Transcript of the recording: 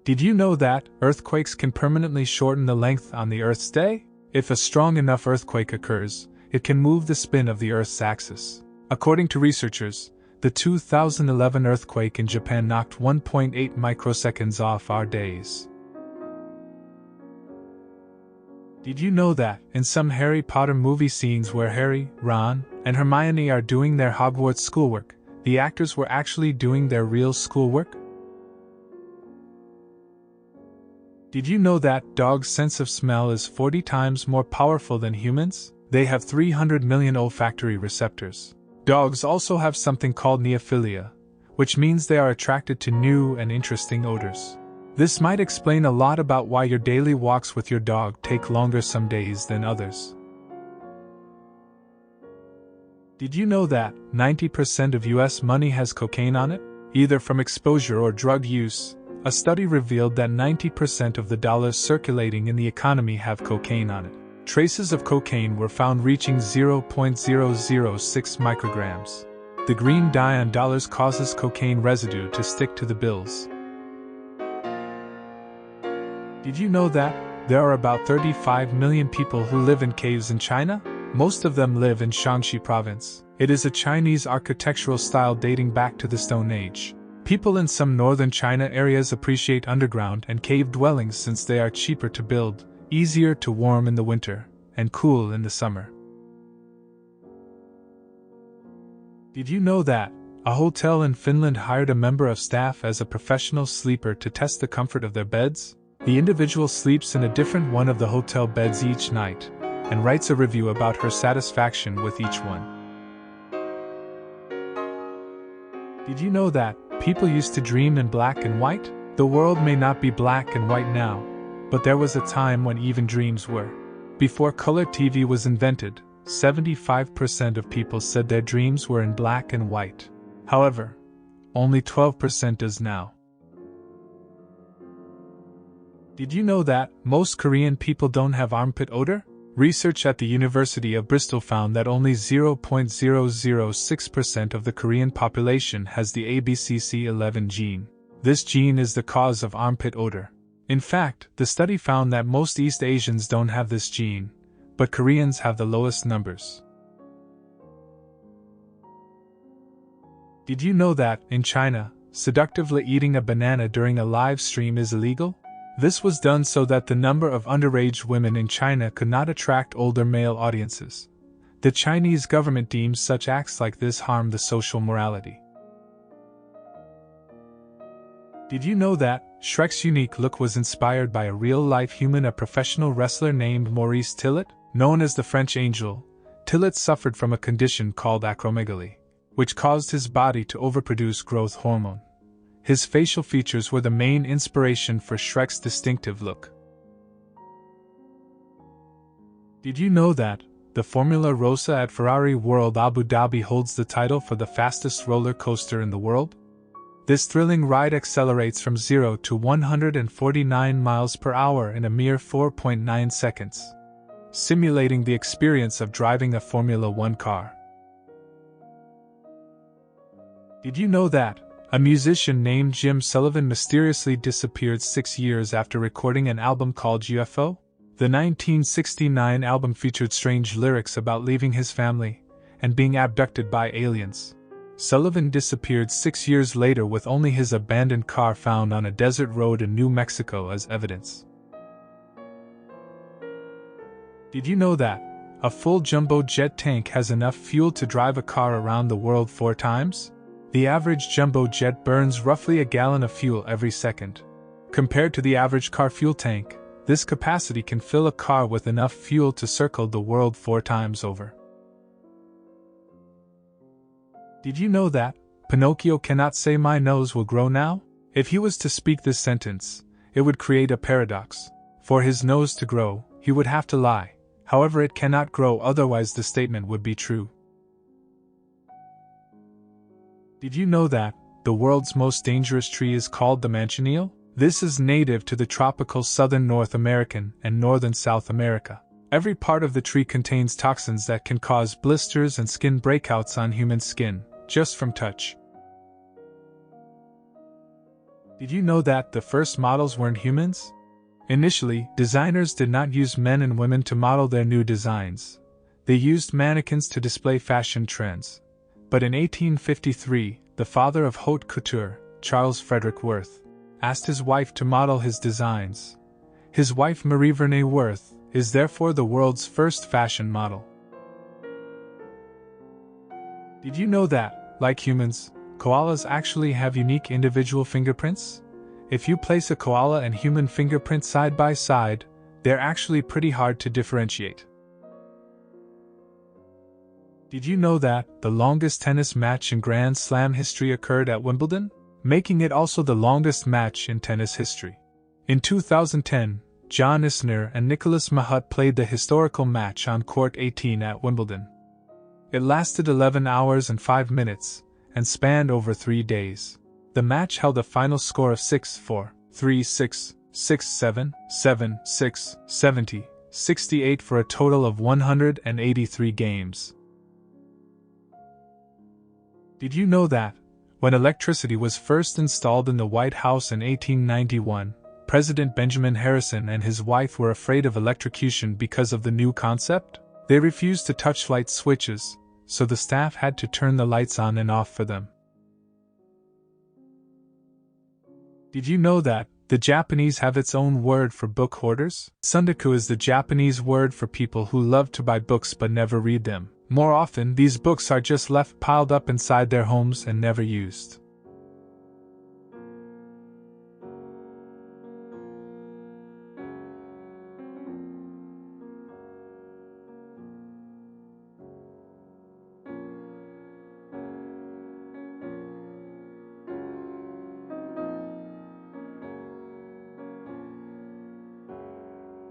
Did you know that earthquakes can permanently shorten the length on the Earth's day? If a strong enough earthquake occurs, it can move the spin of the Earth's axis. According to researchers, the 2011 earthquake in Japan knocked 1.8 microseconds off our days. Did you know that, in some Harry Potter movie scenes where Harry, Ron, and Hermione are doing their Hogwarts schoolwork, the actors were actually doing their real schoolwork? Did you know that dogs' sense of smell is 40 times more powerful than humans? They have 300 million olfactory receptors. Dogs also have something called neophilia, which means they are attracted to new and interesting odors. This might explain a lot about why your daily walks with your dog take longer some days than others. Did you know that 90% of US money has cocaine on it, either from exposure or drug use? A study revealed that 90% of the dollars circulating in the economy have cocaine on it. Traces of cocaine were found reaching 0.006 micrograms. The green dye on dollars causes cocaine residue to stick to the bills. Did you know that there are about 35 million people who live in caves in China? Most of them live in Shaanxi province. It is a Chinese architectural style dating back to the Stone Age. People in some northern China areas appreciate underground and cave dwellings since they are cheaper to build, easier to warm in the winter, and cool in the summer. Did you know that a hotel in Finland hired a member of staff as a professional sleeper to test the comfort of their beds? The individual sleeps in a different one of the hotel beds each night, and writes a review about her satisfaction with each one. Did you know that people used to dream in black and white? The world may not be black and white now, but there was a time when even dreams were. Before color TV was invented, 75% of people said their dreams were in black and white. However, only 12% does now. Did you know that most Korean people don't have armpit odor? Research at the University of Bristol found that only 0.006% of the Korean population has the ABCC11 gene. This gene is the cause of armpit odor. In fact, the study found that most East Asians don't have this gene, but Koreans have the lowest numbers. Did you know that, in China, seductively eating a banana during a live stream is illegal? This was done so that the number of underage women in China could not attract older male audiences. The Chinese government deems such acts like this harm the social morality. Did you know that Shrek's unique look was inspired by a real-life human, a professional wrestler named Maurice Tillet? Known as the French Angel, Tillet suffered from a condition called acromegaly, which caused his body to overproduce growth hormone. His facial features were the main inspiration for Shrek's distinctive look. Did you know that the Formula Rossa at Ferrari World Abu Dhabi holds the title for the fastest roller coaster in the world? This thrilling ride accelerates from 0 to 149 miles per hour in a mere 4.9 seconds, simulating the experience of driving a Formula One car. Did you know that a musician named Jim Sullivan mysteriously disappeared 6 years after recording an album called UFO? The 1969 album featured strange lyrics about leaving his family and being abducted by aliens. Sullivan disappeared 6 years later with only his abandoned car found on a desert road in New Mexico as evidence. Did you know that a full jumbo jet tank has enough fuel to drive a car around the world 4 times? The average jumbo jet burns roughly a gallon of fuel every second. Compared to the average car fuel tank, this capacity can fill a car with enough fuel to circle the world 4 times over. Did you know that Pinocchio cannot say "my nose will grow now"? If he was to speak this sentence, it would create a paradox. For his nose to grow, he would have to lie. However, it cannot grow, otherwise the statement would be true. Did you know that the world's most dangerous tree is called the manchineel? This is native to the tropical southern North American and northern South America. Every part of the tree contains toxins that can cause blisters and skin breakouts on human skin, just from touch. Did you know that the first models weren't humans? Initially, designers did not use men and women to model their new designs. They used mannequins to display fashion trends. But in 1853, the father of haute couture, Charles Frederick Worth, asked his wife to model his designs. His wife Marie Vernée Worth is therefore the world's first fashion model. Did you know that, like humans, koalas actually have unique individual fingerprints? If you place a koala and human fingerprint side by side, they're actually pretty hard to differentiate. Did you know that the longest tennis match in Grand Slam history occurred at Wimbledon, making it also the longest match in tennis history? In 2010, John Isner and Nicholas Mahut played the historical match on Court 18 at Wimbledon. It lasted 11 hours and 5 minutes, and spanned over 3 days. The match held a final score of 6-4, 3-6, 6-7, 7-6, 70, 68 for a total of 183 games. Did you know that, when electricity was first installed in the White House in 1891, President Benjamin Harrison and his wife were afraid of electrocution because of the new concept? They refused to touch light switches, so the staff had to turn the lights on and off for them. Did you know that the Japanese have its own word for book hoarders? Sundaku is the Japanese word for people who love to buy books but never read them. More often, these books are just left piled up inside their homes and never used.